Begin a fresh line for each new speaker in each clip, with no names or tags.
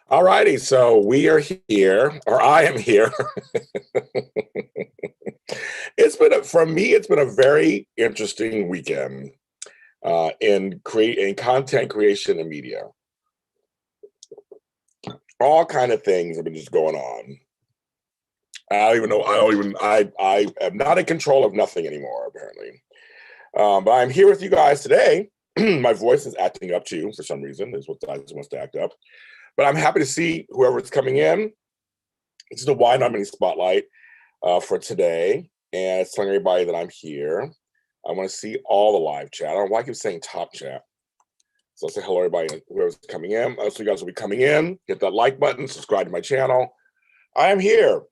All righty, so we are here, or I am here. For me, it's been a very interesting weekend in content creation and media. All kind of things have been just going on. I don't even know. I am not in control of nothing anymore, apparently. But I'm here with you guys today. My voice is acting up too for some reason. Is what I just wants to act up. But I'm happy to see whoever's coming in. This is the Y&R Mini Spotlight for today. And it's telling everybody that I'm here. I want to see all the live chat. I don't know why I keep saying top chat. So I'll say hello, everybody, whoever's coming in. So you guys will be coming in. Hit that like button. Subscribe to my channel. I am here.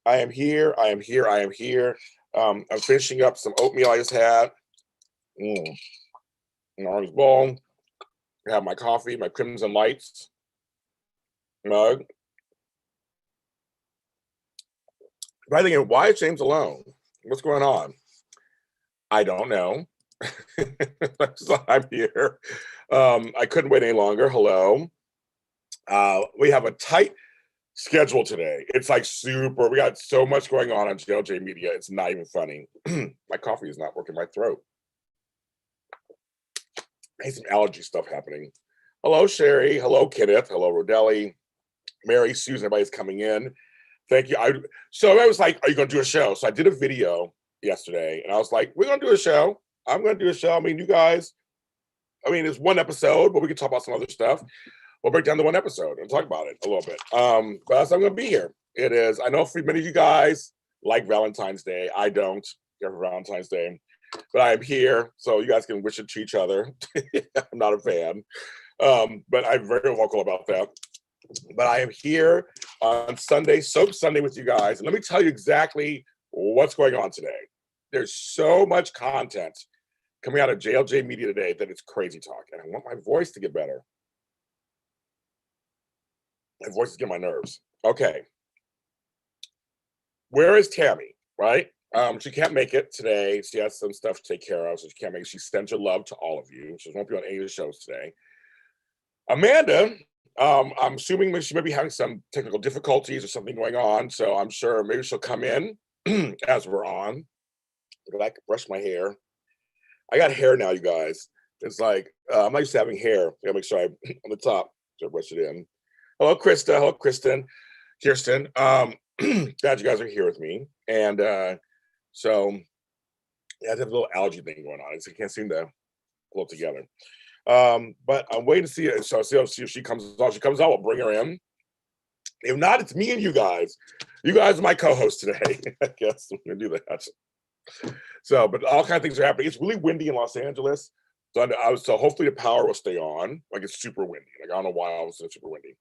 I am here. I am here. I am here. I'm finishing up some oatmeal I just had. An orange bowl. I have my coffee, my Crimson Lights mug. But I think, why is James alone? What's going on? I don't know. So I'm here. I couldn't wait any longer. Hello. We have a tight schedule today. It's like super. We got so much going on JLJ Media. It's not even funny. My coffee is not working my throat. I hate some allergy stuff happening. Hello, Sherry. Hello, Kenneth. Hello, Rodelli. Mary, Susan, everybody's coming in. Thank you. So I was like, are you going to do a show? So I did a video yesterday, and I was like, we're going to do a show. I'm going to do a show. I mean, you guys, it's one episode, but we can talk about some other stuff. We'll break down the one episode and talk about it a little bit. But I'm going to be here. It is. I know for many of you guys like Valentine's Day. I don't care for Valentine's Day, but I am here, so you guys can wish it to each other. I'm not a fan, but I'm very vocal about that. But I am here on Sunday, Soap Sunday with you guys. And let me tell you exactly what's going on today. There's so much content coming out of JLJ Media today that it's crazy talk. And I want my voice to get better. My voice is getting my nerves. Okay. Where is Tammy, right? She can't make it today. She has some stuff to take care of, so she can't make it. She sends her love to all of you. She won't be on any of the shows today. Amanda, I'm assuming she may be having some technical difficulties or something going on, so I'm sure maybe she'll come in as we're on. But I can brush my hair. I got hair now, you guys. It's like I'm not used to having hair. I gotta make sure on the top, so I brush it in. Hello, Krista. Hello, Kirsten. Glad you guys are here with me. And so yeah, I have a little allergy thing going on. I can't seem to pull it together. But I'm waiting to see it. So see if she comes on. She comes out, we'll bring her in. If not, it's me and you guys. You guys are my co-host today. I guess I'm gonna do that. So, but all kinds of things are happening. It's really windy in Los Angeles. So hopefully the power will stay on. Like it's super windy. Like I don't know why all of a sudden it's super windy.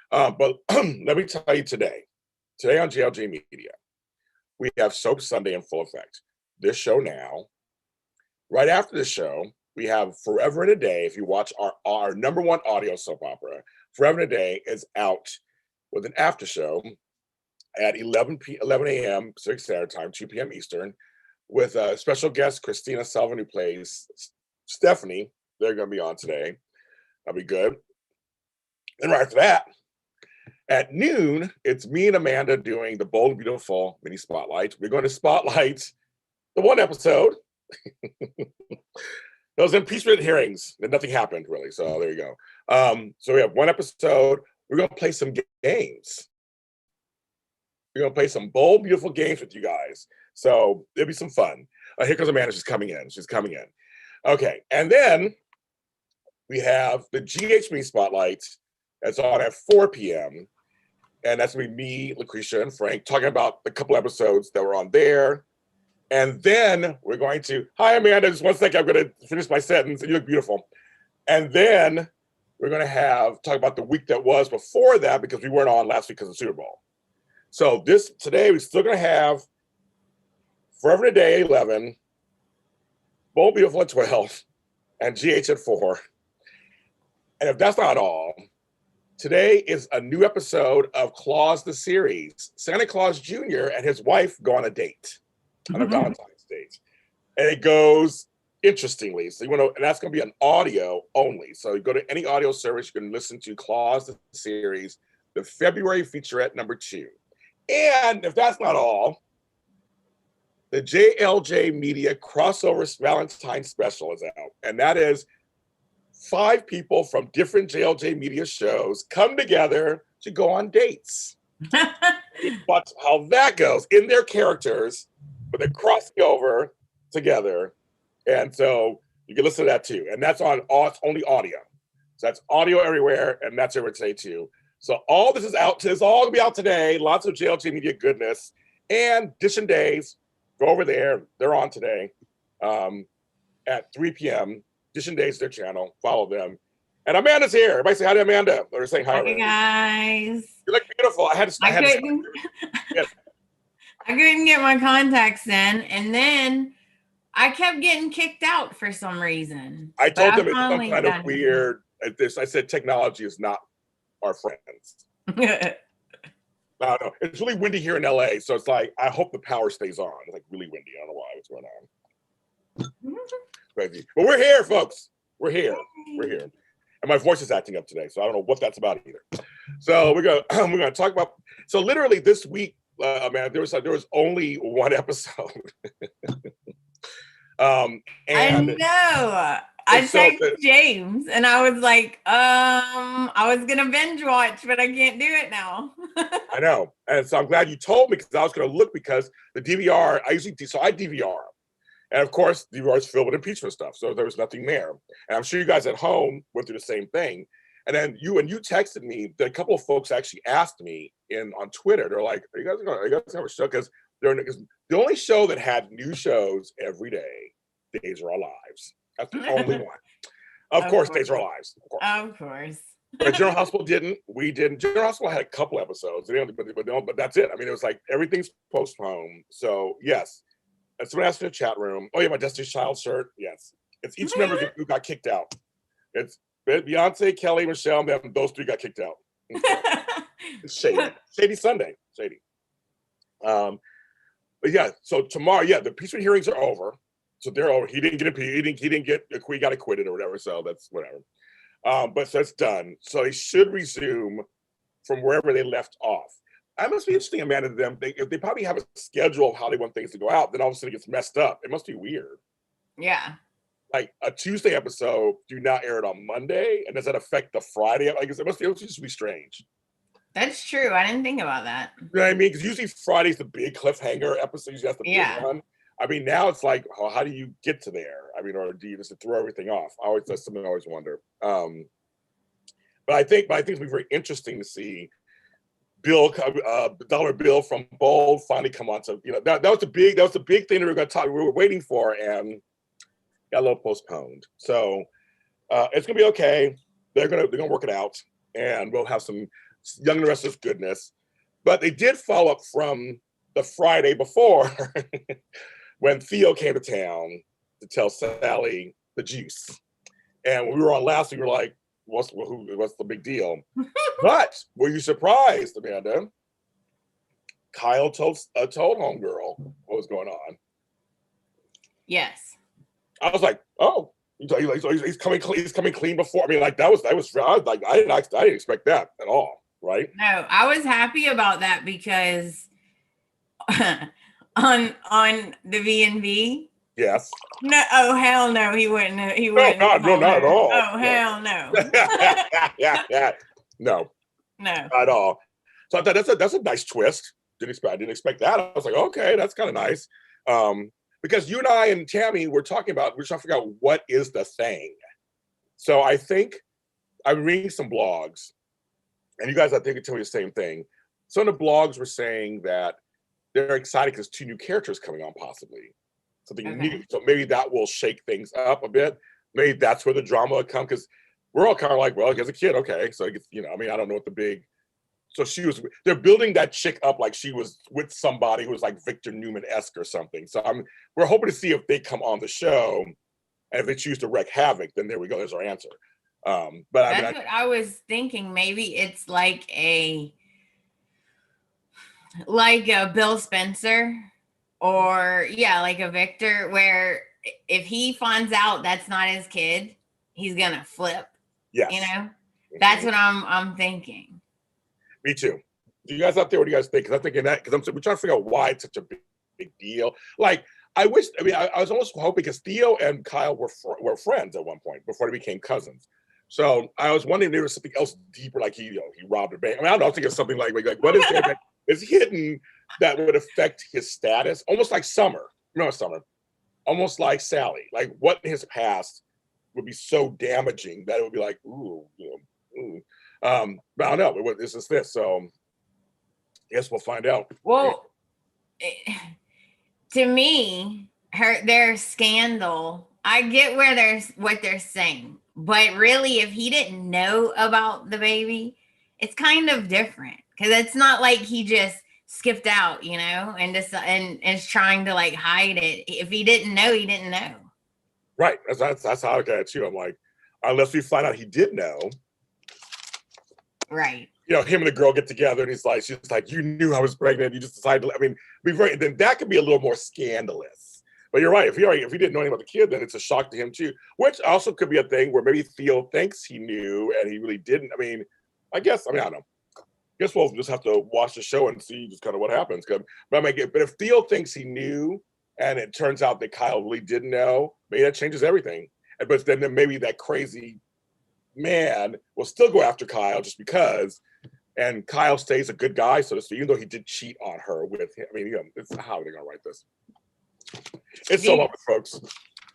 But let me tell you today on JLJ Media, we have Soap Sunday in full effect. This show now. Right after the show, we have Forever and a Day. If you watch our number one audio soap opera, Forever and a Day is out with an after show at 11 a.m. Pacific Standard Time, 2 p.m. Eastern, with a special guest, Christina Sullivan, who plays Stephanie. They're going to be on today. That'll be good. And right after that, at noon, it's me and Amanda doing the Bold and Beautiful Mini Spotlight. We're going to spotlight the one episode. Those impeachment hearings, and nothing happened really. So there you go. So we have one episode. We're going to play some games. We're going to play some bold, beautiful games with you guys. So it'll be some fun. Here comes Amanda. She's coming in. Okay. And then we have the GH Mini Spotlight that's on at 4 p.m. And that's going to be me, Lucretia, and Frank talking about the couple episodes that were on there. And then we're going to, hi, Amanda, just one second. I'm going to finish my sentence. And you look beautiful. And then we're going to talk about the week that was before that, because we weren't on last week because of the Super Bowl. So today, we're still going to have Forever and a Day at 11, Bold Beautiful at 12, and GH at 4. And if that's not all, today is a new episode of Claus the Series. Santa Claus Jr. and his wife go on a date. On a Valentine's date. And it goes interestingly. So you want to, and that's going to be an audio only. So you go to any audio service, you can listen to Claws the series, the February featurette number 2. And if that's not all, the JLJ Media crossover Valentine special is out. And that is 5 people from different JLJ Media shows come together to go on dates. But how that goes in their characters, but they're crossing over together. And so you can listen to that too. And that's it's only audio. So that's audio everywhere. And that's over today too. So all this is out. It's all gonna be out today. Lots of JLJ Media goodness. And Dish and Days, go over there. They're on today at 3 p.m. Dish and Days, their channel. Follow them. And Amanda's here. Everybody say hi to Amanda. Or saying hi.
Hi, guys.
You look beautiful. I
couldn't get my contacts in, and then I kept getting kicked out for some reason.
I told them it's some kind of weird. I said technology is not our friends. No, it's really windy here in LA, so it's like I hope the power stays on. It's like really windy. I don't know why. What's going on? Crazy. But we're here, folks. We're here. And my voice is acting up today, so I don't know what that's about either. So we're gonna talk about. So literally this week, man, there was only one episode. And
I know. I texted James and I was like, I was gonna binge watch, but I can't do it now.
I know, and so I'm glad you told me because I was gonna look because the DVR. I DVR. And of course, the DVR is filled with impeachment stuff, so there was nothing there. And I'm sure you guys at home went through the same thing. And then you texted me. That a couple of folks actually asked me on Twitter. They're like, "Are you guys gonna have a show?" Because the only show that had new shows every day, Days of Our Lives. That's the only one. Of course, Days of Our Lives.
Of course.
But General Hospital didn't. We didn't. General Hospital had a couple episodes, but that's it. I mean, it was like everything's postponed. So yes. And someone asked in the chat room, "Oh yeah, my Destiny's Child shirt." Yes, it's each member who got kicked out. It's Beyonce, Kelly, Michelle, and them. Those 3 got kicked out. It's shady Sunday, shady. But yeah, so tomorrow, the impeachment hearings are over. So they're over. He didn't get impeached. He got acquitted or whatever. So that's whatever. But so it's done. So they should resume from wherever they left off. That must be interesting, Amanda, to them. If they probably have a schedule of how they want things to go out, then all of a sudden it gets messed up. It must be weird.
Yeah.
Like a Tuesday episode, do not air it on Monday, and does that affect the Friday? Like it must just be strange.
That's true. I didn't think about that.
You know what I mean? Because usually Friday's the big cliffhanger episode. Usually that's the big one. I mean, now it's like, how do you get to there? I mean, or do you just throw everything off? That's something I always wonder. But I think it'll be very interesting to see Dollar Bill from Bold finally come on. So that was the big thing that we were going to talk. We were waiting for, and got a little postponed. So it's gonna be okay. They're gonna work it out, and we'll have some Young and the Restless goodness. But they did follow up from the Friday before when Theo came to town to tell Sally the juice. And when we were on last week, we were like, what's the big deal? But were you surprised, Amanda? Kyle told homegirl what was going on.
Yes.
I was like, oh, he's coming clean. He's coming clean before. I mean, like that was. I was like, I didn't expect that at all, right?
No, I was happy about that because on the V&V.
Yes.
No. Oh hell no, he wouldn't. He
wouldn't. No, not at all.
Oh hell no.
yeah. No.
Not
at all. So I thought that's a nice twist. I didn't expect that. I was like, okay, that's kind of nice. Because you and I and Tammy we're trying to figure out what is the thing. So I think I'm reading some blogs, and you guys I think can tell me the same thing. Some of the blogs were saying that they're excited because 2 new characters coming on, possibly something new. So maybe that will shake things up a bit. Maybe that's where the drama will come, because we're all kind of like, well, he has a kid, okay. So it gets, I mean, I don't know what the big. So they're building that chick up like she was with somebody who was like Victor Newman-esque or something. So we're hoping to see if they come on the show, and if they choose to wreak havoc, then there we go. There's our answer. But
that's what I was thinking. Maybe it's like a Bill Spencer, or like a Victor, where if he finds out that's not his kid, he's gonna flip.
Yes.
You know, that's what I'm thinking.
Me too. Do you guys out there, what do you guys think? Because I'm thinking that, because we're trying to figure out why it's such a big deal. Like, I wish, I mean, I was almost hoping, because Theo and Kyle were friends at one point before they became cousins. So I was wondering if there was something else deeper, like he robbed a bank. I mean, I don't know, I was thinking of something like what is there that is hidden that would affect his status? Almost like Summer. No, Summer. Almost like Sally. Like, what in his past would be so damaging that it would be like, ooh, ooh. But I don't know. This is this. So I guess we'll find out.
Well, to me, their scandal, I get what they're saying, but really, if he didn't know about the baby, it's kind of different, because it's not like he just skipped out, and just and is trying to like hide it. If he didn't know, he didn't know.
Right. That's how I look at it too. I'm like, unless we find out he did know.
Right.
Him and the girl get together, and she's like, you knew I was pregnant. You just decided to, I mean, then that could be a little more scandalous. But you're right. If he didn't know anything about the kid, then it's a shock to him too. Which also could be a thing where maybe Theo thinks he knew and he really didn't. I mean, I don't know. I guess we'll just have to watch the show and see just kind of what happens. But if Theo thinks he knew and it turns out that Kyle really didn't know, maybe that changes everything. But then maybe that crazy man will still go after Kyle just because, and Kyle stays a good guy, so to speak, even though he did cheat on her with him. I mean, it's how are they gonna write this? It's so much, folks.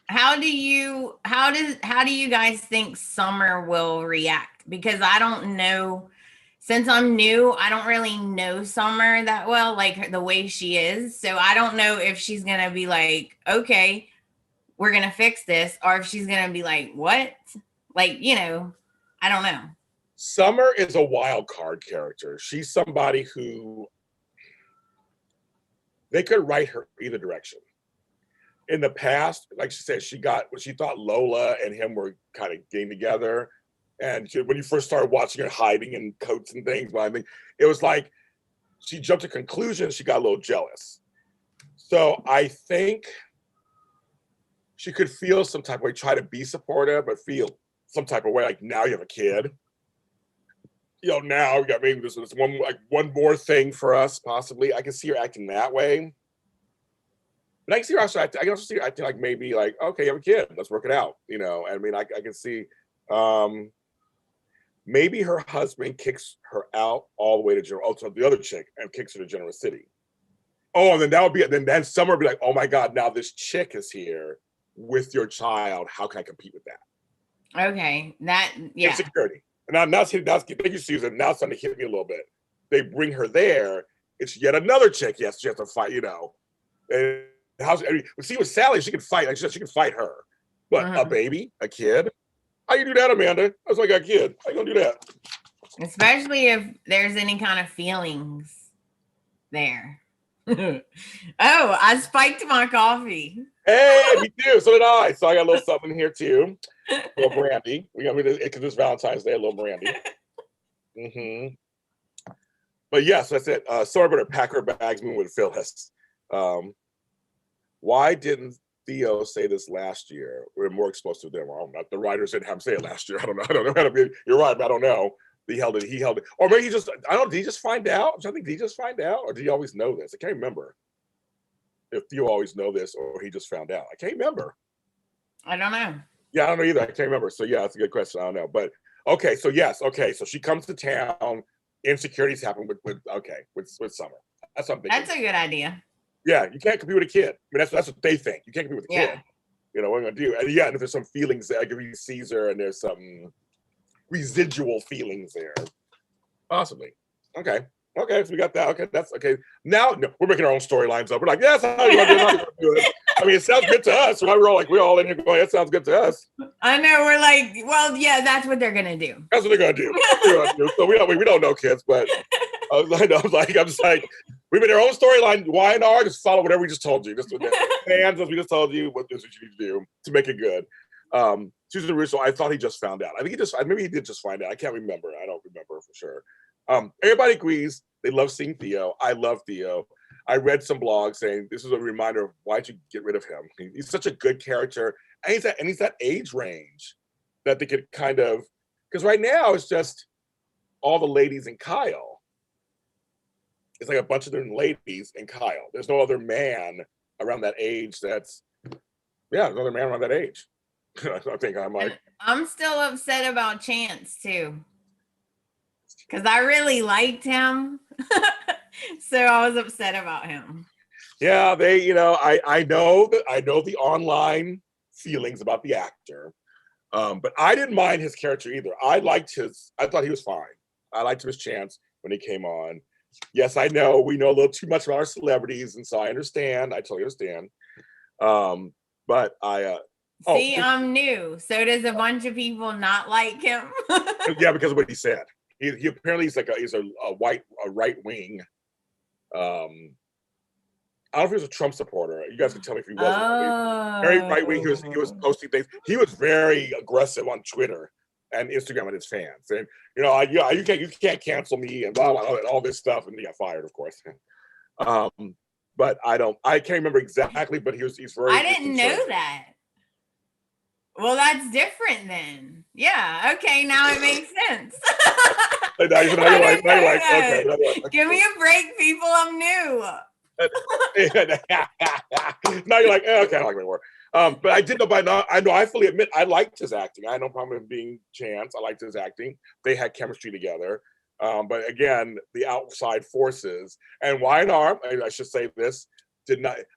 How do you guys think Summer will react? Because I don't know, since I'm new, I don't really know Summer that well, like the way she is. So I don't know if she's gonna be like, okay, we're gonna fix this, or if she's gonna be like, what? Like, I don't know.
Summer is a wild card character. She's somebody who they could write her either direction. In the past, like she said, she thought Lola and him were kind of getting together. And when you first started watching her hiding in coats and things, but I mean, it was like she jumped to conclusions. She got a little jealous. So I think she could feel some type of way, try to be supportive, but feel some type of way, like, now you have a kid. Now we got maybe this one more thing for us, possibly. I can see her acting that way. But I can see her also acting, I can also see her acting like maybe like, okay, you have a kid, let's work it out. I mean, I can see maybe her husband kicks her out all the way to the other chick and kicks her to General City. Oh, and then that would be, then Summer would be like, oh my God, now this chick is here with your child. How can I compete with that?
Okay, yeah.
Insecurity. And thank you, Susan. Now it's starting to hit me a little bit. They bring her there. It's yet another chick. Yes, she has to fight. And see, with Sally, she can fight. Like she can fight her. But a baby, a kid, how you do that, Amanda? I was like, a kid. How you gonna do that?
Especially if there's any kind of feelings there. Oh, I spiked my coffee.
Hey, me too. So did I. So I got a little something here too. A little brandy. We got because it's Valentine's Day. A little brandy. But yes, that's it. Sorry, better pack her bags. Moving with Phyllis. Why didn't Theo say this last year? We're more exposed to them. Well, the writers didn't have him say it last year. I don't know how to be. You're right, but I don't know. He held it. Or maybe I don't know. Did he just find out? I think did he just find out? Or did he always know this? I can't remember. If Theo always know this or he just found out. I can't remember.
I don't know.
Yeah, I don't know either. I can't remember. So yeah, that's a good question. I don't know. But okay, so yes, okay. So she comes to town. Insecurities happen with Summer. That's something.
That's a good idea.
Yeah, you can't compete with a kid. I mean, that's what they think. You can't compete with a kid. What am I gonna do? And and if there's some feelings there, like if he sees her and there's some residual feelings there, possibly. Okay, so we got that. Okay, that's okay. Now we're making our own storylines up. We're like, yes, how you gonna do it? I mean, it sounds good to us. Right? We're all in here going, that sounds good to us.
I know. We're like, well, yeah, that's what they're gonna do.
That's what they're gonna do. So we don't know kids, but I'm just like, we made our own storyline. Y&R, just follow whatever we just told you. Just fans, as we just told you, what you need to do to make it good. Susan Russo, I thought he just found out. I think maybe he did just find out. I can't remember. I don't remember for sure. Everybody agrees they love seeing Theo. I love Theo. I read some blogs saying this is a reminder of why'd you get rid of him? He's such a good character, and he's that age range that they could kind of, because right now it's just all the ladies and Kyle. It's like a bunch of different ladies and Kyle. There's no other man around that age there's another man around that age. I think
I'm still upset about Chance too. Because I really liked him. So I was upset about him.
Yeah, I know the online feelings about the actor. But I didn't mind his character either. I thought he was fine. I liked his Chance when he came on. Yes, I know we know a little too much about our celebrities, and so I totally understand. But
I'm new. So does a bunch of people not like him?
Yeah, because of what he said. He apparently he's a right wing. I don't know if he was a Trump supporter. You guys can tell me if he wasn't. Very right wing. He was posting things. He was very aggressive on Twitter and Instagram with his fans, and you can't cancel me and blah, blah, blah, all this stuff, and he got fired, of course. But I can't remember exactly, but he's very.
I didn't know that. Well, that's different then. Yeah. Okay. Now it makes sense.
Now you're like, okay.
Give me a break, people. I'm new.
Now you're like, okay, I don't like my work. But I did know I fully admit I liked his acting. I had no problem with him being Chance. I liked his acting. They had chemistry together. But again, the outside forces and Y&R, I should say this,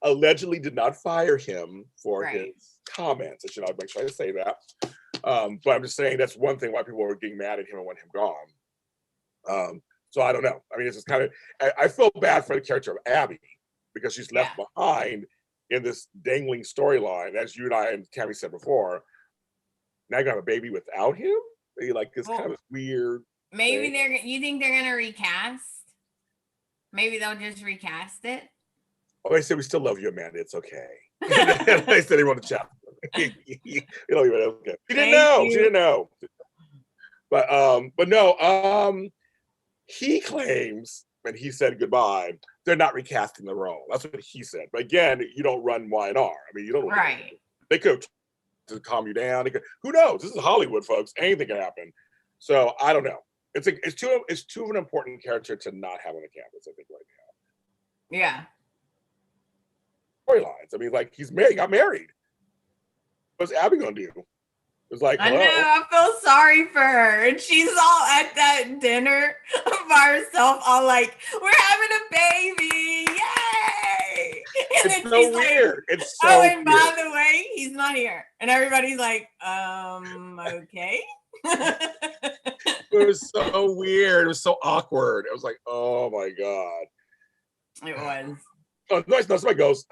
allegedly did not fire him for his comments. I should make sure I say that. But I'm just saying that's one thing why people were getting mad at him and want him gone. So I don't know. I mean, it's just kind of, I feel bad for the character of Abby because she's left behind in this dangling storyline, as you and I and Tammy said before. Now you're gonna have a baby without him? Like this kind of weird.
Maybe you think they're gonna recast? Maybe they'll just recast it.
Oh, they said we still love you, Amanda. It's okay. They said they want to chat. Okay. She didn't know. But no. He claims when he said goodbye, they're not recasting the role. That's what he said. But again, you don't run Y&R. I mean, you don't.
Right.
They could to calm you down. Who knows? This is Hollywood, folks. Anything can happen. So I don't know. It's too of an important character to not have on the campus, I think, right now.
Yeah.
Storylines. I mean, like he got married. What's Abby gonna do? It's like, hello.
I know, I feel sorry for her. And she's all at that dinner by herself, all like, we're having a baby. Yay! And
it's so weird.
Like,
it's so
and by the way, he's not here. And everybody's like, okay.
It was so weird. It was so awkward. It was like, oh my God.
It was.
Oh, no, somebody goes,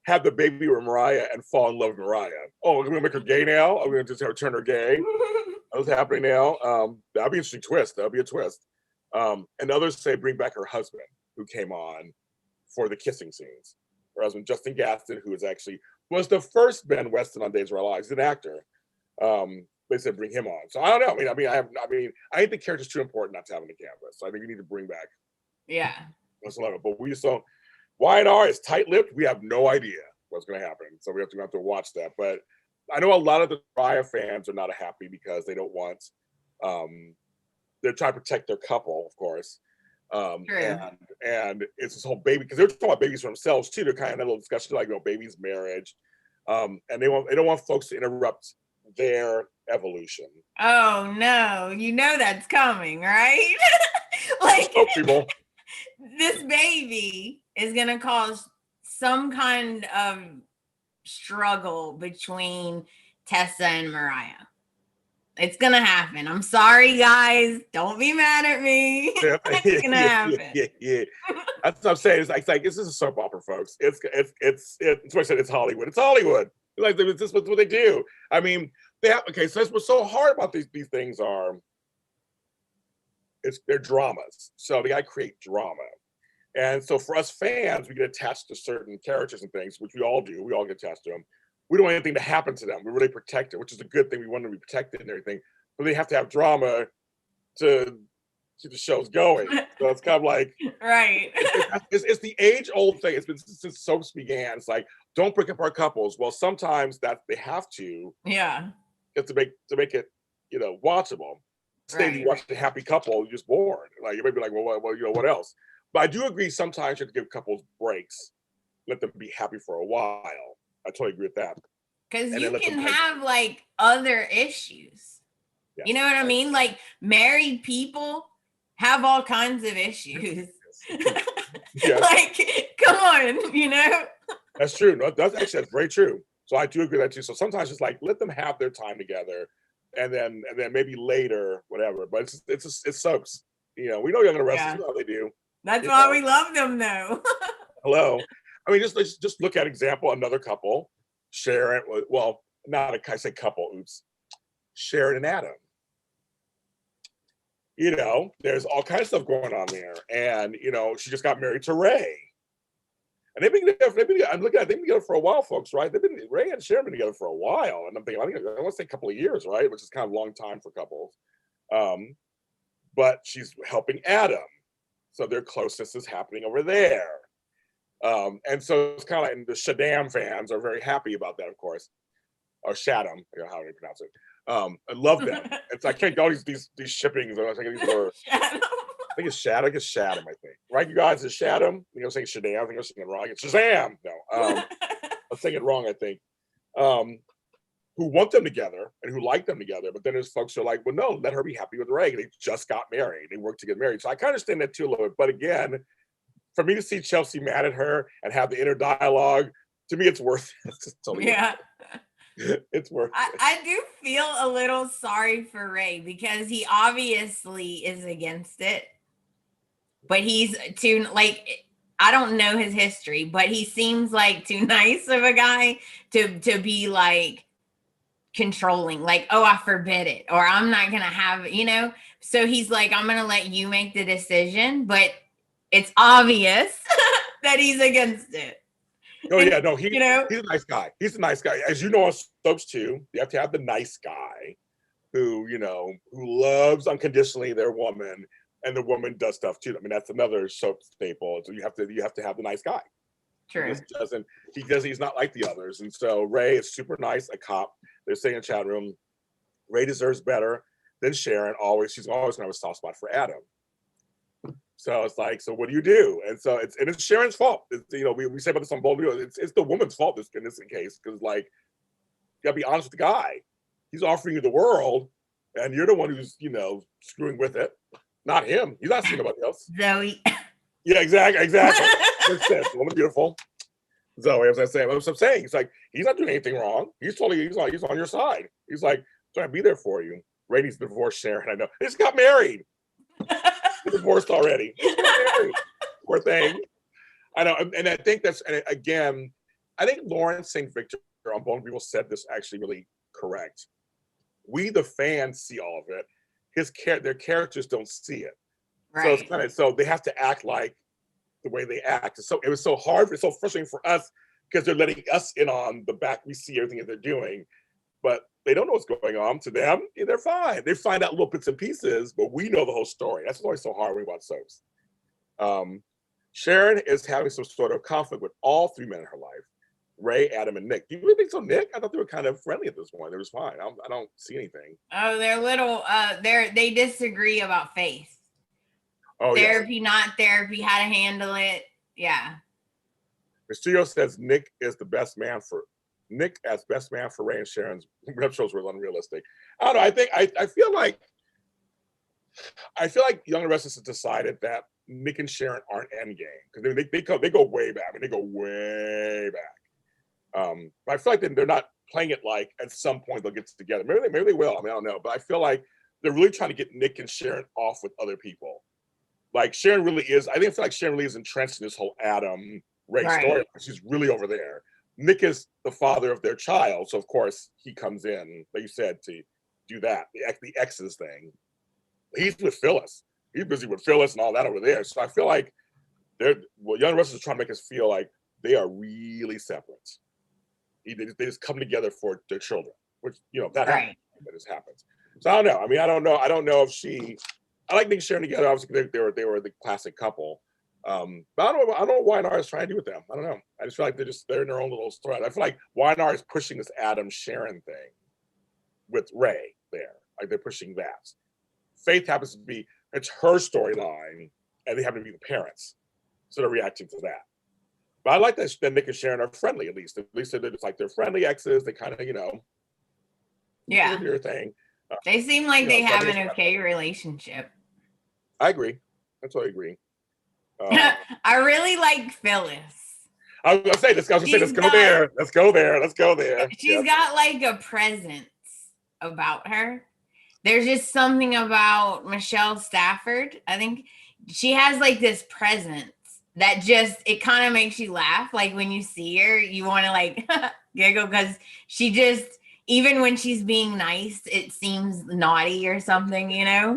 have the baby with Mariah and fall in love with Mariah. Oh, we're gonna make her gay now? Are we gonna just have her turn her gay? That's happening now. That'll be an interesting twist. That'll be a twist. And others say bring back her husband who came on for the kissing scenes. Her husband, Justin Gaston, who was the first Ben Weston on Days of Our Lives. He's an actor. They said bring him on. So I don't know. I think the character's too important not to have on the campus. So I think we need to bring back.
Yeah.
But we just don't. Y&R is tight-lipped. We have no idea what's going to happen, so we have to watch that. But I know a lot of the Mariah fans are not happy because they don't want. They're trying to protect their couple, of course.
True.
And it's this whole baby because they're talking about babies for themselves too. They're kind of in a little discussion like babies, marriage, and they don't want folks to interrupt their evolution.
Oh no, that's coming, right? Like
people.
This baby is gonna cause some kind of struggle between Tessa and Mariah. It's gonna happen. I'm sorry, guys. Don't be mad at me. It's gonna happen.
Yeah. That's what I'm saying. It's like this is a soap opera, folks. It's what I said. It's Hollywood. It's Hollywood. Like this is what they do. I mean, so that's what's so hard about these things are. They're dramas. So they gotta create drama. And so for us fans, we get attached to certain characters and things, which we all do. We all get attached to them. We don't want anything to happen to them. We really protect it, which is a good thing. We want them to be protected and everything. But they have to have drama to keep the shows going. So it's kind of like,
Right.
it's the age-old thing. It's been since soaps began. It's like, don't break apart couples. Well, sometimes that they have to,
Yeah.
to make it, watchable. Say you
Right.
watch a happy couple, you're just bored. Like you may be like, well, what else? But I do agree. Sometimes you have to give couples breaks, let them be happy for a while. I totally agree with that.
Because
And
you
then let
can
them
have like other issues.
yes,
You know what I mean? Like married people have all kinds of issues.
yes,
Like, come on,
that's true. No, that's very true. So I do agree with that too. So sometimes it's like let them have their time together, and then maybe later, whatever. But it's soaps. We know Young and Restless.
Yeah.
You know how they do.
That's
You
why
know,
we love them though.
hello. I mean, just look at example. Another couple, Sharon. Well, not a I say couple. Oops, Sharon and Adam. There's all kinds of stuff going on there, and she just got married to Ray. And they've been together. I'm looking at. They've been together for a while, folks. Right? Ray and Sharon been together for a while, and I'm thinking. I want to say a couple of years, right? Which is kind of a long time for couples. But she's helping Adam, so their closeness is happening over there. And so it's kind of like, and the Shaddam fans are very happy about that, of course, or Shaddam, how do you pronounce it? I love them. It's I can't go these shippings. I think these were. I think it's Shaddam. I think it's Shaddam. I think right, you guys. It's Shaddam. I'm saying Shaddam. I think I'm saying it wrong. It's Shazam. No, I'm saying it wrong. I think. Who want them together and who like them together, but then there's folks who are like, well, no, let her be happy with Ray. They just got married. They worked to get married. So I kind of understand that too a little bit. But again, for me to see Chelsea mad at her and have the inner dialogue, to me, it's worth it. It's totally
Yeah.
it's worth it.
I do feel a little sorry for Ray because he obviously is against it, but he's too like I don't know his history, but he seems like too nice of a guy to be like controlling, like, oh, I forbid it, or I'm not gonna have it. So he's like, I'm gonna let you make the decision, but it's obvious that he's against it.
Oh yeah, no, he's
You know?
a nice guy. He's a nice guy. As you know, on soaps too, you have to have the nice guy who loves unconditionally their woman, and the woman does stuff too. I mean, that's another soap staple. So you have to have the nice guy.
True.
He's not like the others. And so Ray is super nice, a cop. They're saying in the chat room, Ray deserves better than Sharon. She's always gonna have a soft spot for Adam. So it's like, so what do you do? And so it's Sharon's fault. We say about this on bold videos. It's the woman's fault in this case, because like you gotta be honest with the guy. He's offering you the world, and you're the one who's screwing with it, not him. He's not seeing nobody else.
Zoe.
Yeah, exactly. Woman beautiful. Zoe, as I say, what I'm saying, it's like he's not doing anything wrong. He's on your side. He's like trying to be there for you. Ray needs to divorce Sharon. I know. They just got married. Divorced already. Poor thing. I know, and I think and again, I think Lawrence St. Victor on Bone People said this actually really correct. We, the fans, see all of it. Their characters don't see it.
Right.
So it's so they have to act like the way they act. So it was so hard, it's so frustrating for us because they're letting us in on the back. We see everything that they're doing, but they don't know what's going on. To them, they're fine. They find out little bits and pieces, but we know the whole story. That's always so hard when we watch soaps. Sharon is having some sort of conflict with all three men in her life: Ray, Adam, and Nick. Do you really think so, Nick? I thought they were kind of friendly at this point. They was fine. I don't see anything.
Oh, they're little. They disagree about faith.
Oh,
therapy,
yes.
Not therapy, how to handle it. Yeah.
Mysterio says Nick as best man for Ray and Sharon's rep shows were unrealistic. I don't know. I feel like Young and Restless has decided that Nick and Sharon aren't endgame because they go way back. I mean, they go way back. But I feel like they're not playing it like at some point they'll get together. Maybe they will. I mean, I don't know. But I feel like they're really trying to get Nick and Sharon off with other people. Like Sharon really is. I feel like Sharon really is entrenched in this whole Adam Ray story. She's really over there. Nick is the father of their child, so of course he comes in, like you said, to do that, the exes thing. He's with Phyllis. He's busy with Phyllis and all that over there. So I feel like Young Russ is trying to make us feel like they are really separate. They just come together for their children, which that happens. That just happens. So I don't know. I mean, I don't know if she I like Nick and Sharon together. Obviously, they were the classic couple. But I don't know what Y&R is trying to do with them. I don't know. I just feel like they're in their own little thread. I feel like Y&R is pushing this Adam Sharon thing with Ray there. Like they're pushing that. Faith happens to be, it's her storyline, and they happen to be the parents. So they're reacting to that. But I like that Nick and Sharon are friendly, at least. At least they're just like they're friendly exes. They kind of,
Yeah.
do your thing.
They seem like they have an okay relationship.
I agree. That's what I agree.
I really like Phyllis.
I was gonna say, let's go there. Let's go there.
She's got like a presence about her. There's just something about Michelle Stafford. I think she has like this presence that just, it kind of makes you laugh. Like when you see her, you want to like giggle because she just, even when she's being nice, it seems naughty or something,
Well,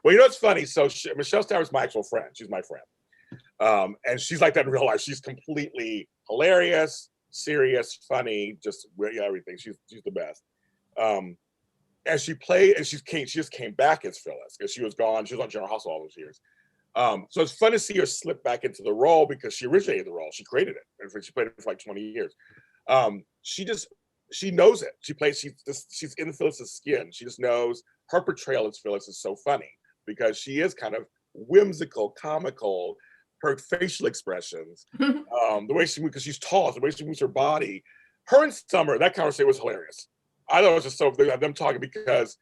it's funny. So Michelle Stafford's my actual friend. She's my friend. And she's like that in real life. She's completely hilarious, serious, funny, just everything. She's the best. And she played, and she just came back as Phyllis because she was gone. She was on General Hospital all those years. So it's fun to see her slip back into the role because she originated the role. She created it. And she played it for like 20 years. She knows it. She's in Phyllis's skin. She just knows her portrayal as Phyllis is so funny because she is kind of whimsical, comical, her facial expressions, the way she moves, because she's tall, the way she moves her body. Her and Summer, that conversation was hilarious. I thought it was just so them talking because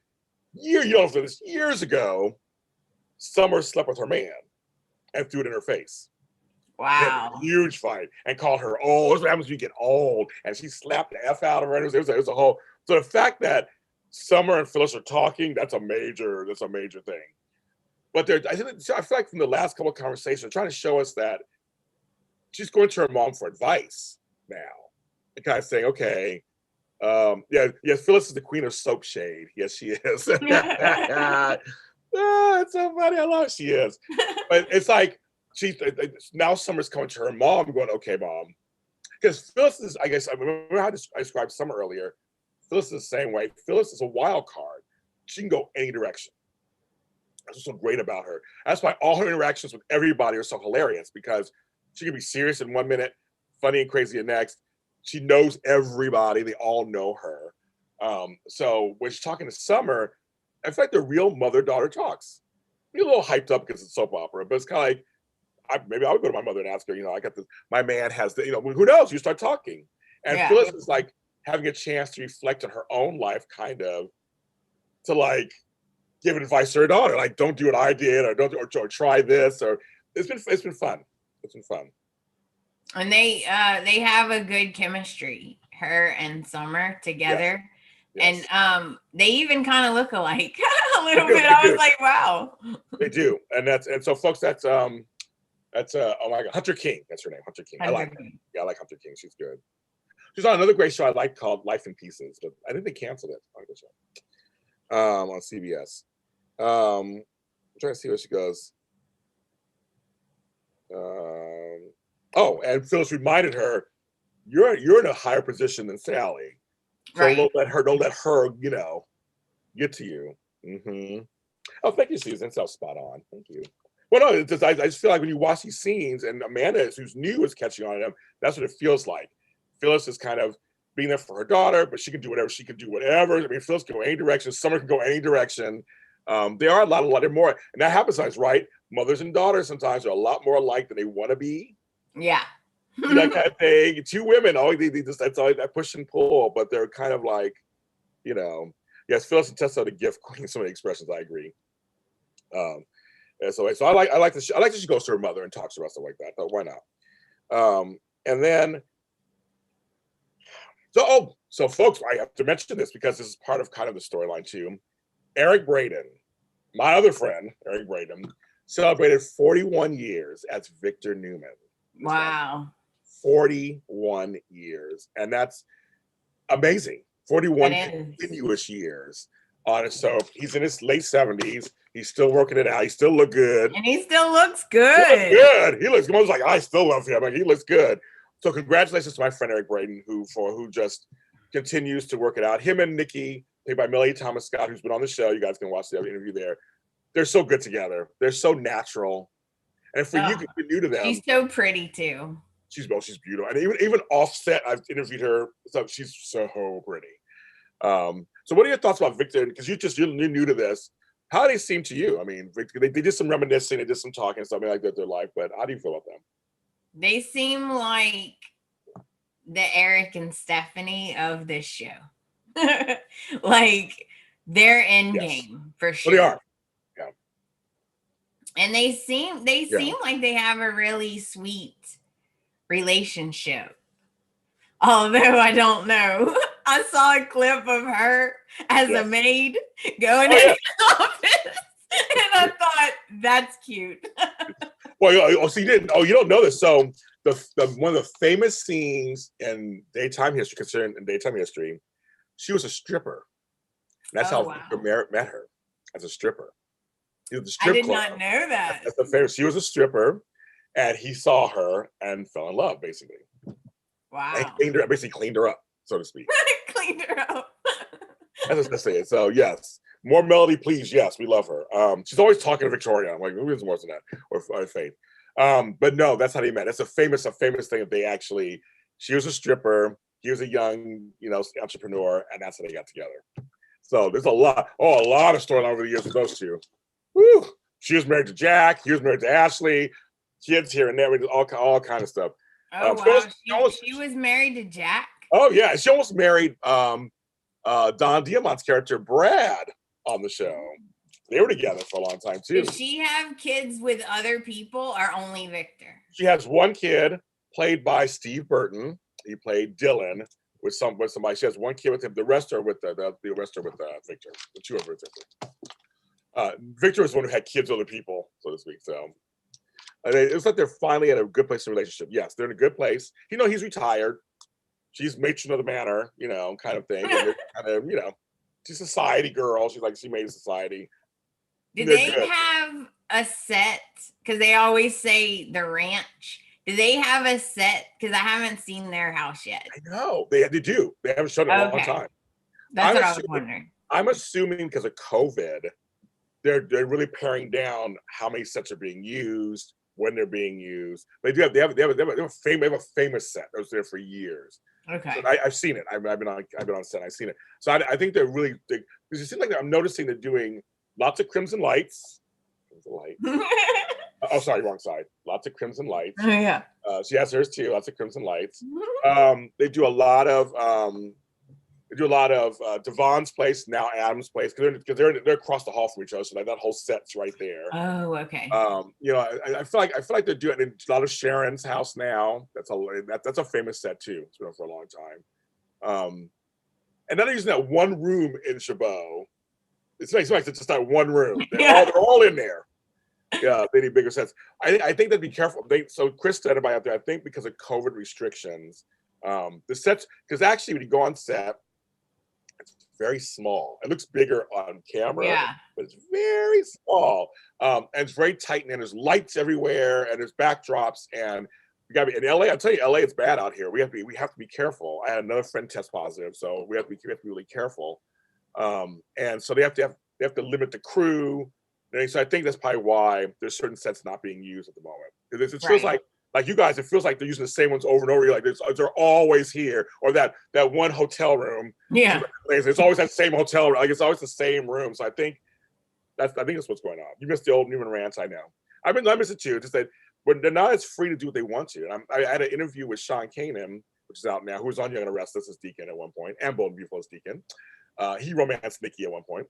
years ago, Summer slept with her man and threw it in her face.
Wow.
Huge fight and called her old. That's what happens when you get old. And she slapped the F out of her. It was a whole. So the fact that Summer and Phyllis are talking, that's a major thing. But I feel like from the last couple of conversations, they're trying to show us that she's going to her mom for advice now. And kind of saying, okay, Phyllis is the queen of soap shade. Yes, she is. Oh, it's so funny. I love she is. But it's like now Summer's coming to her mom going, okay, mom. Because Phyllis is, I guess, I remember how I described Summer earlier. Phyllis is the same way. Phyllis is a wild card. She can go any direction. That's what's so great about her. That's why all her interactions with everybody are so hilarious because she can be serious in 1 minute, funny and crazy the next. She knows everybody. They all know her. So when she's talking to Summer, I feel like the real mother-daughter talks. Be a little hyped up because it's soap opera, but it's kind of like, maybe I would go to my mother and ask her, I got this, my man has the, who knows? You start talking. And Phyllis is like having a chance to reflect on her own life, kind of, to like give advice to her daughter, like don't do what I did, or try this, or it's been fun. It's been fun.
And they have a good chemistry, her and Summer together. Yes. And they even kind of look alike a little bit. I was like, wow.
They do. And so folks, that's oh my God, Hunter King. That's her name, Hunter King. I like her. Yeah, I like Hunter King. She's good. She's on another great show I like called Life in Pieces, but I think they canceled it on CBS. I'm trying to see where she goes. And Phyllis reminded her, you're in a higher position than Sally. So right. don't let her, get to you. Mm-hmm. Oh, thank you, Susan. So spot on. Thank you. Well, no, it's just, I just feel like when you watch these scenes and Amanda, who's new, is catching on to them, that's what it feels like. Phyllis is kind of being there for her daughter, but she can do whatever. She can do whatever. I mean, Phyllis can go any direction. Summer can go any direction. They are a lot more. And that happens sometimes, right? Mothers and daughters sometimes are a lot more alike than they want to be.
Yeah.
That kind of thing. Two women, they just, that's all that push and pull, but they're kind of like, yes, Phyllis and Tessa are the gift queen. So many expressions, I agree. And so I like that she goes to her mother and talks to her stuff like that. But why not? And then, so folks, I have to mention this because this is part of kind of the storyline too. Eric Braeden, my other friend, Eric Braeden, celebrated 41 years as Victor Newman.
Wow.
41 years. And that's amazing. 41 continuous years on it. So he's in his late 70s. He's still working it out. He still look good.
And he still looks good.
He looks like, I still love him. Like, he looks good. So congratulations to my friend Eric Braeden, who just continues to work it out. Him and Nikki played by Millie Thomas Scott, who's been on the show. You guys can watch the other interview there. They're so good together. They're so natural. And for you, you're new to them.
She's so pretty too.
She's beautiful. And even offset, I've interviewed her. So she's so pretty. So what are your thoughts about Victor? Because you're new to this. How do they seem to you? I mean, they did some reminiscing, they did some talking, something like that, their life, but how do you feel about them?
They seem like the Eric and Stephanie of this show. Like they're in game for sure.
Well, they are. Yeah.
And they seem like they have a really sweet relationship. Although I don't know. I saw a clip of her as a maid going in the office, and I thought that's cute.
Well, so you don't know this. So the one of the famous scenes in daytime history, considered in daytime history, she was a stripper. And that's how Victor met her, as a stripper. He was the strip club.
Not know that.
That's the famous. She was a stripper, and he saw her and fell in love, basically.
Wow.
And basically cleaned her up, so to speak.
Cleaned her up.
That's what I say. So yes, more Melody, please. Yes, we love her. She's always talking to Victoria. I'm like, who is more than that? Or Faith. But no, that's how they met. That's a famous thing that they actually. She was a stripper. He was a young, entrepreneur, and that's how they got together. So there's a lot of storyline over the years with those two. Woo! She was married to Jack. He was married to Ashley. Kids here and there, all kind of stuff.
Oh wow! She was married to Jack.
Oh yeah, she almost married Don Diamant's character Brad on the show. They were together for a long time too.
Does she have kids with other people or only Victor?
She has one kid played by Steve Burton. He played Dylan with somebody. She has one kid with him. The rest are with Victor. The two of Victor. Victor is the one who had kids with other people, so to speak. So it was like they're finally at a good place in a relationship. Yes, they're in a good place. He's retired. She's matron of the manor, kind of thing. And kind of, she's a society girl. She made a society.
Did they have a set? Because they always say the ranch. Do they have a set? Because I haven't seen their house yet.
I know. They do. They haven't shown it in a long time.
That's what I was wondering.
I'm assuming because of COVID, they're really paring down how many sets are being used, when they're being used. They have a famous set that was there for years.
Okay.
So I've seen it. I've been on set. I've seen it. So I think they're really big, because it seems like I'm noticing they're doing lots of crimson lights. Oh, sorry, wrong side. Lots of crimson lights.
Oh yeah.
She has hers too. Lots of crimson lights. They do a lot of Devon's place, now Adam's place, because they're across the hall from each other, so that whole set's right there.
Oh, okay.
I feel like they're doing a lot of Sharon's house now. That's a famous set too. It's been for a long time. And then they're using that one room in Chabot. It's like it's just that one room. They're all in there. Yeah, they need bigger sets. I think they'd be careful. So Chris said about out there, I think because of COVID restrictions, the sets, because actually when you go on set, it's very small. It looks bigger on camera, but it's very small. And it's very tight, and there's lights everywhere, and there's backdrops, and you gotta be in LA. I tell you, LA, it's bad out here. We have to be careful. I had another friend test positive, so we have to be really careful. And so they have to limit the crew. And so I think that's probably why there's certain sets not being used at the moment. Because it feels like you guys, it feels like they're using the same ones over and over. You're like, they're always here. Or that one hotel room.
Yeah.
It's always that same hotel room. Like it's always the same room. So I think that's what's going on. You missed the old Newman Ranch, I know. I miss it too. Just that when they're not as free to do what they want to. And I had an interview with Sean Kanan, which is out now, who was on Young and Restless as Deacon at one point, and Bold and Beautiful as Deacon. He romanced Nikki at one point.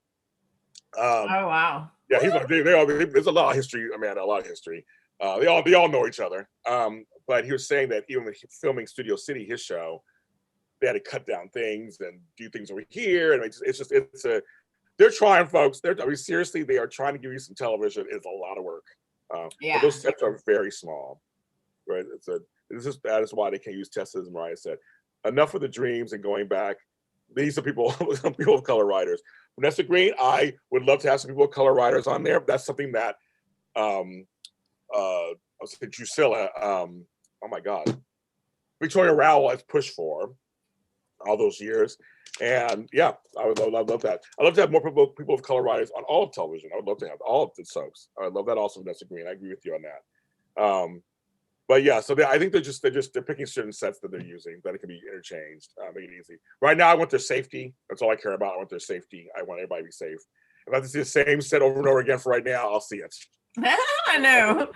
Oh wow!
Yeah, he's like there's a lot of history, Amanda. A lot of history. They all know each other. But he was saying that even when filming Studio City, his show, they had to cut down things and do things over here, and they're trying, folks. Seriously, they are trying to give you some television. It's a lot of work. But those sets are very small, right? That is why they can't use Tessa, as Mariah said. Enough of the dreams and going back. These are some people of color writers. Vanessa Green, I would love to have some people of color writers on there. That's something that I was saying Drusilla, oh my God, Victoria Rowell has pushed for all those years. And yeah, I would love that. I'd love to have more people of color writers on all of television. I would love to have all of the soaps. I would love that also, Vanessa Green. I agree with you on that. But yeah, so I think they're picking certain sets that they're using that it can be interchanged, make it easy. Right now, I want their safety. That's all I care about. I want their safety. I want everybody to be safe. If I have to see the same set over and over again for right now, I'll see it.
I know.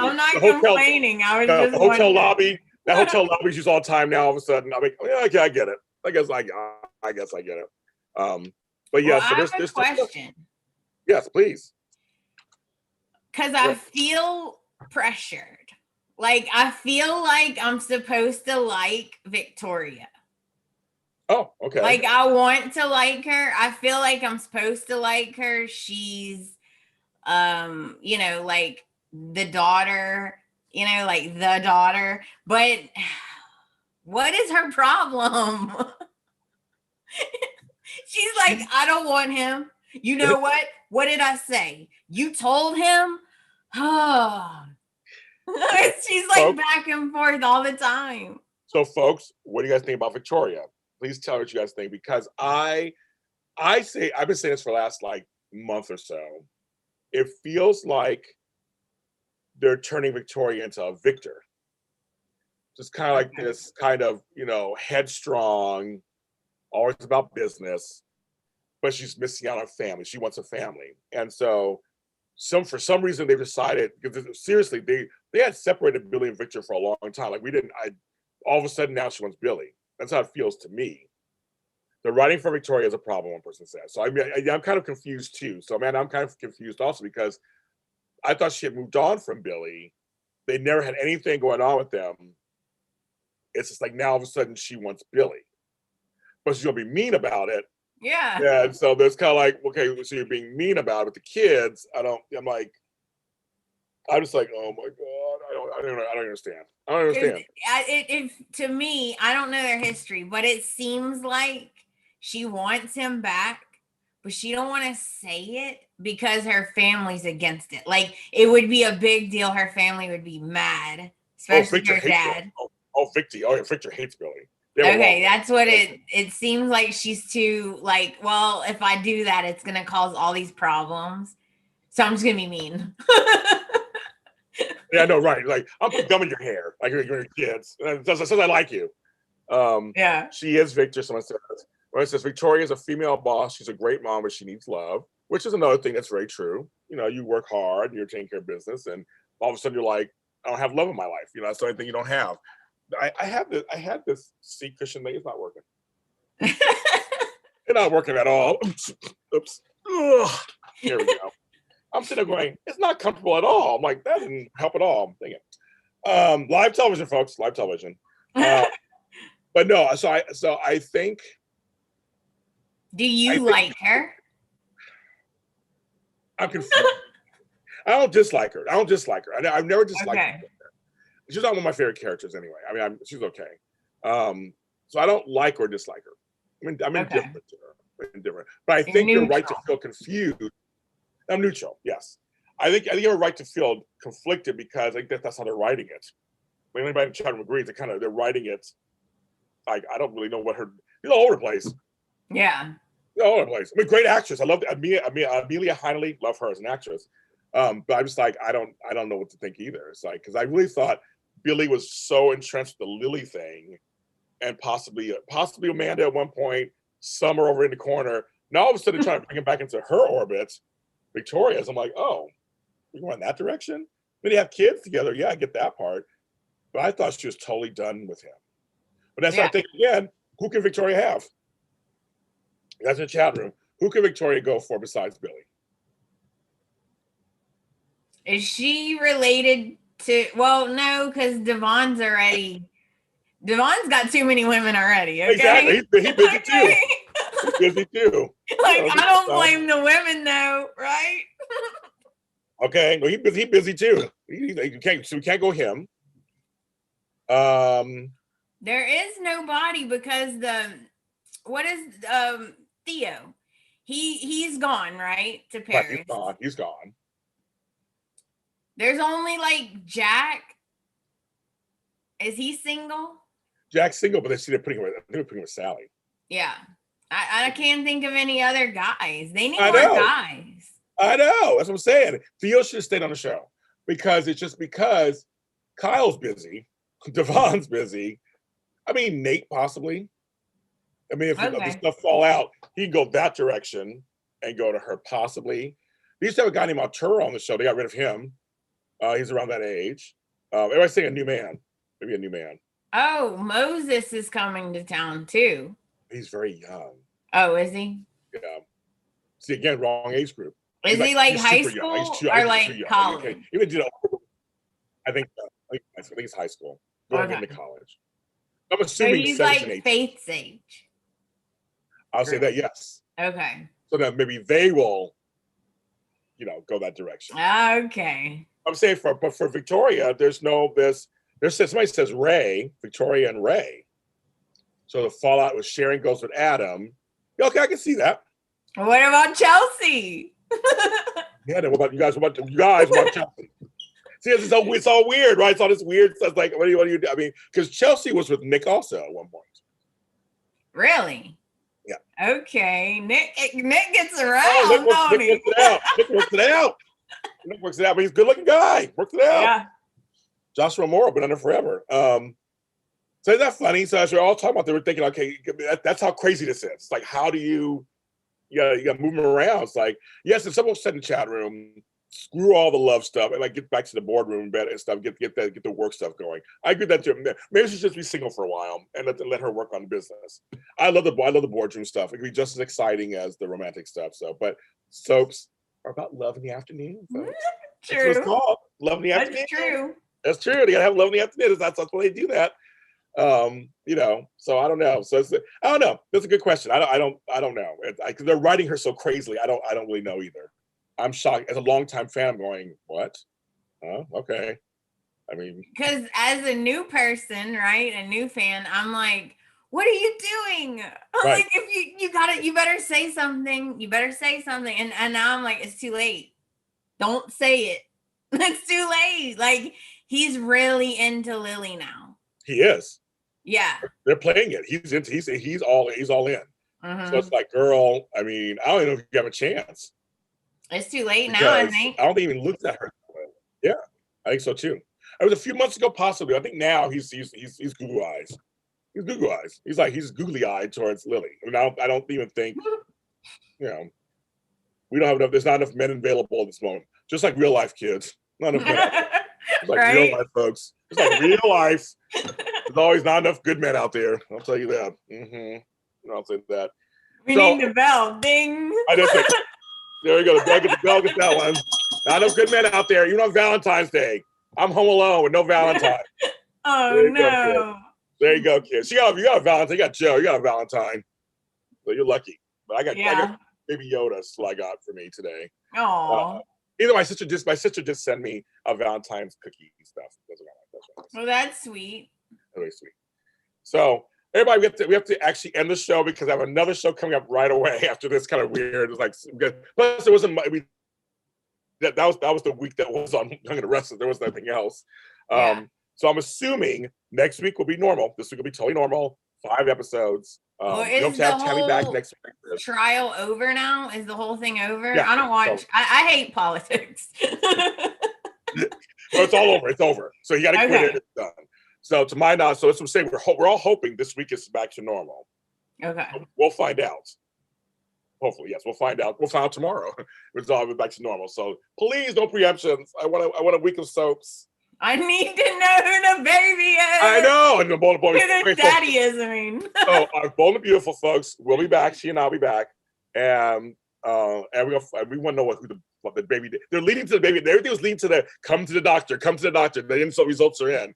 I'm not
the hotel,
complaining. I was
the
just
hotel
wondering.
lobby. That hotel lobby's used all the time now. All of a sudden, I'm like, oh, yeah, okay, I get it. I guess I get it. But yeah,
Well,
so
I have
there's
a question.
Yes, please.
Because I feel pressured. Like, I feel like I'm supposed to like Victoria.
Oh, okay.
Like, I want to like her. I feel like I'm supposed to like her. She's, like the daughter, like the daughter. But what is her problem? She's like, I don't want him. You know what? What did I say? You told him? Oh. She's like
folks,
back and forth all the time.
So, folks, what do you guys think about Victoria? Please tell me what you guys think, because I've been saying this for the last like month or so. It feels like they're turning Victoria into a victor. Just kind of like this kind of, headstrong, always about business, but she's missing out on family. She wants a family. And so for some reason they've decided, because seriously, they had separated Billy and Victor for a long time. Like all of a sudden now she wants Billy. That's how it feels to me. The writing for Victoria is a problem, one person says. So I'm kind of confused too. So man, I'm kind of confused also, because I thought she had moved on from Billy. They never had anything going on with them. It's just like now all of a sudden she wants Billy, but she's gonna be mean about it.
Yeah.
And so there's kind of like, okay, so you're being mean about it with the kids. I'm just like, oh my god, I don't understand. I don't understand.
To me, I don't know their history, but it seems like she wants him back, but she don't want to say it because her family's against it. Like, it would be a big deal. Her family would be mad, especially her dad.
Victor hates Billy.
Okay, that's what it seems like. She's too like, well, if I do that, it's gonna cause all these problems, so I'm just gonna be mean.
Yeah, I know, right? Like, I'm putting gum in your hair, like you're kids. It says I like you.
Yeah.
She is Victor. Someone says Victoria is a female boss. She's a great mom, but she needs love, which is another thing that's very true. You work hard, and you're taking care of business, and all of a sudden you're like, I don't have love in my life. That's the only thing you don't have. I had this seat cushion thing. It's not working. It's not working at all. Oops. Ugh. Here we go. I'm sitting there going, it's not comfortable at all. I'm like, that didn't help at all. I'm thinking, live television, folks, live television. But no, so I think.
Do you like her?
I'm confused. I don't dislike her. I've never disliked her. She's not one of my favorite characters anyway. I mean, she's okay. So I don't like or dislike her. I'm indifferent to her. Indifferent. But I think you're right to feel confused. I'm neutral, yes. I think you have a right to feel conflicted, because I think that's how they're writing it. When anybody in the chat room agrees, they're writing it like, I don't really know what she's all over the place.
Yeah.
All over the place. I mean, great actress. I love Amelia Heinle, love her as an actress. But I'm just like, I don't know what to think either. It's like, because I really thought Billy was so entrenched with the Lily thing, and possibly Amanda at one point, Summer over in the corner. Now all of a sudden trying to bring him back into her orbit. Victoria's. I'm like, oh, we're going that direction? Then you have kids together. Yeah, I get that part. But I thought she was totally done with him. But that's what I think again, who can Victoria have? That's in the chat room. Who can Victoria go for besides Billy?
Is she related to, well, no, because Devon's got too many women already. Okay?
Exactly. He's busy too. He's busy too.
Like, I don't blame the women though, right?
Okay, well, he's busy too. We can't go him.
There is nobody, because Theo? He's gone, right? To Paris.
Right, he's gone.
There's only like Jack. Is he single?
Jack's single, but they're putting him with Sally.
Yeah. I can't think of any other guys. They need
I
more
know.
guys.
I know. That's what I'm saying. Theo should have stayed on the show because it's just because Kyle's busy, Devon's busy. I mean, Nate possibly. I mean, if the stuff fall out, he can go that direction and go to her possibly. They used to have a guy named Arturo on the show. They got rid of him. He's around that age. Everybody's saying a new man. Maybe a new man.
Oh, Moses is coming to town too.
He's very young.
Oh, is he?
Yeah. See, again, wrong age group.
Is he like high school or like college?
Okay. Even did I think it's high school. Going into college. I'm assuming
so he's like Faith's age.
I'll say that, yes.
Okay.
So that maybe they will, go that direction.
Okay.
I'm saying for Victoria, there's somebody says Ray, Victoria and Ray. So the fallout with Sharon goes with Adam. Okay, I can see that.
What about Chelsea?
Yeah, then what about you guys? What about Chelsea? See, it's all weird, right? It's all this weird stuff. Like, what do you do? I mean, because Chelsea was with Nick also at one point.
Really?
Yeah.
Okay. Nick gets around.
Nick works it out. Nick works it out, but he's a good-looking guy. Works it out. Yeah. Joshua Moore been under forever. So is that funny? So as we're all talking about, they were thinking, okay, that's how crazy this is. It's like, how do you got to move them around? It's like, yes, if someone said in the chat room, screw all the love stuff and like get back to the boardroom bed and stuff, get the work stuff going. I agree with that too. Maybe she should just be single for a while and let her work on business. I love the boardroom stuff. It can be just as exciting as the romantic stuff. So, but soaps are about love in the afternoon. Folks.
True.
That's what it's called. Love in the afternoon.
That's true.
That's true. They gotta have love in the afternoon. That's why they do that. So I don't know. So I don't know. That's a good question. I don't know. Because they're writing her so crazily. I don't really know either. I'm shocked. As a longtime fan, I'm going, what? Oh, okay. I mean,
because as a new person, right, a new fan, I'm like, what are you doing? Right. Like, if you better say something. You better say something. And now I'm like, it's too late. Don't say it. It's too late. Like, he's really into Lily now.
He is.
Yeah.
They're playing it. He's all in. Mm-hmm. So it's like, girl, I mean, I don't even know if you have a chance.
It's too late now, I think.
I don't think he even looked at her. Yeah, I think so too. It was a few months ago, possibly. I think now he's Google eyes. He's Google eyes. He's googly eyed towards Lily. I mean, I don't even think, we don't have enough. There's not enough men available at this moment. Just like real life kids. Not enough men out there. It's like right? Real life, folks. It's like real life. There's always not enough good men out there. I'll tell you that. I'll say that.
We need the bell. Ding.
I just think, there we go. The bell gets that one. Not enough good men out there. Even on Valentine's Day. I'm home alone with no Valentine.
Oh, no.
There you go, kids. You got a Valentine. You got Joe. You got a Valentine. So you're lucky. But I got Baby Yoda I got for me today.
Oh.
Either my sister just sent me a Valentine's cookie stuff.
Well, that's sweet.
Very sweet. So everybody, we have to actually end the show because I have another show coming up right away after this. Kind of weird. It's like, plus there wasn't. That was the week that was on Young and the Restless. There was nothing else. So I'm assuming next week will be normal. This week will be totally normal. 5 episodes.
Is the whole back next week. Trial over now? Is the whole thing over? Yeah, I don't watch. So, I hate politics.
So it's all over. It's over. So you got to quit it. It's done. So to my knowledge, so that's what I'm saying. We're all hoping this week is back to normal.
Okay.
We'll find out. Hopefully, yes. We'll find out. We'll find out tomorrow. It's all back to normal. So please, no preemptions. I want a week of soaps.
I need to know who the baby is.
I know. And the Bold and Boy.
Who the daddy is, I mean.
So our Bold and Beautiful folks will be back. She and I'll be back. And we want to know what the baby did. They're leading to the baby. Everything was leading to the come to the doctor. The insult results are in.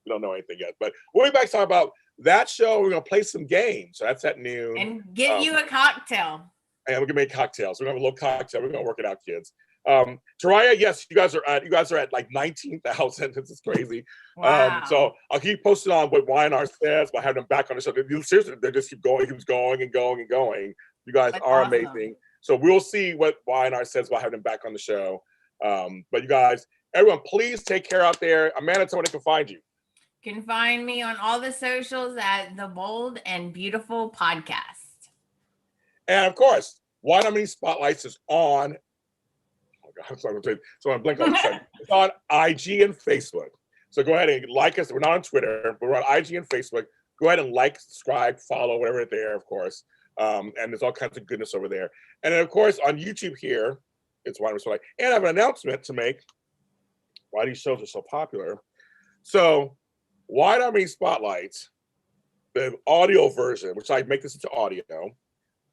We don't know anything yet. But we'll be back to talk about that show. We're going to play some games. So that's at noon.
And get you a cocktail.
And we're going to make cocktails. We're going to have a little cocktail. We're going to work it out, kids. Taraya, yes, you guys are at like 19,000. This is crazy.
Wow.
So I'll keep posting on what Y&R says by having them back on the show. Seriously, they just keep going. He was going and going and going. You guys are awesome. Amazing. So we'll see what Y&R says by having them back on the show. But you guys, everyone, please take care out there. Amanda, tell me where they can find you.
You can find me on all the socials at the Bold and Beautiful Podcast.
And of course, Y&R Mini Spotlights is on. Oh God, so I'm blink all of a sudden. It's on IG and Facebook. So go ahead and like us. We're not on Twitter, but we're on IG and Facebook. Go ahead and like, subscribe, follow, whatever there, of course. And there's all kinds of goodness over there. And then, of course, on YouTube here, it's Y&R Mini Spotlight. And I have an announcement to make. Why these shows are so popular. So Y&R Mini Spotlight, the audio version, which I make this into audio,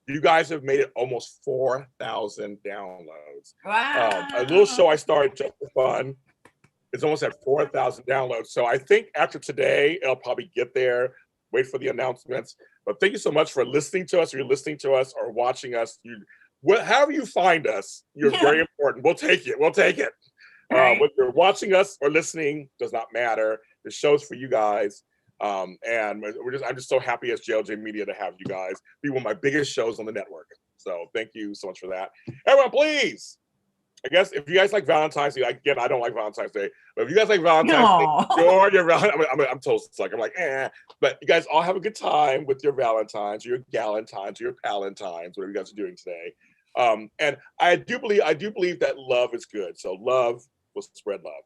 you guys have made it almost 4,000 downloads.
Wow.
A little show I started just for fun. It's almost at 4,000 downloads. So I think after today, it'll probably get there. Wait for the announcements. But thank you so much for listening to us. Or you're listening to us or watching us. However you find us, you're very important. We'll take it. We'll take it.
Right.
Whether you're watching us or listening does not matter. The show's for you guys. And I'm just so happy as JLJ Media to have you guys be one of my biggest shows on the network. So thank you so much for that. Everyone, please. I guess if you guys like Valentine's Day, again, I don't like Valentine's Day, but if you guys like Valentine's Day, enjoy your Valentine's. I'm told it's like, I'm like, but you guys all have a good time with your Valentines, or your Galentines, or your Palentines, whatever you guys are doing today. And I do believe that love is good. So love will spread love.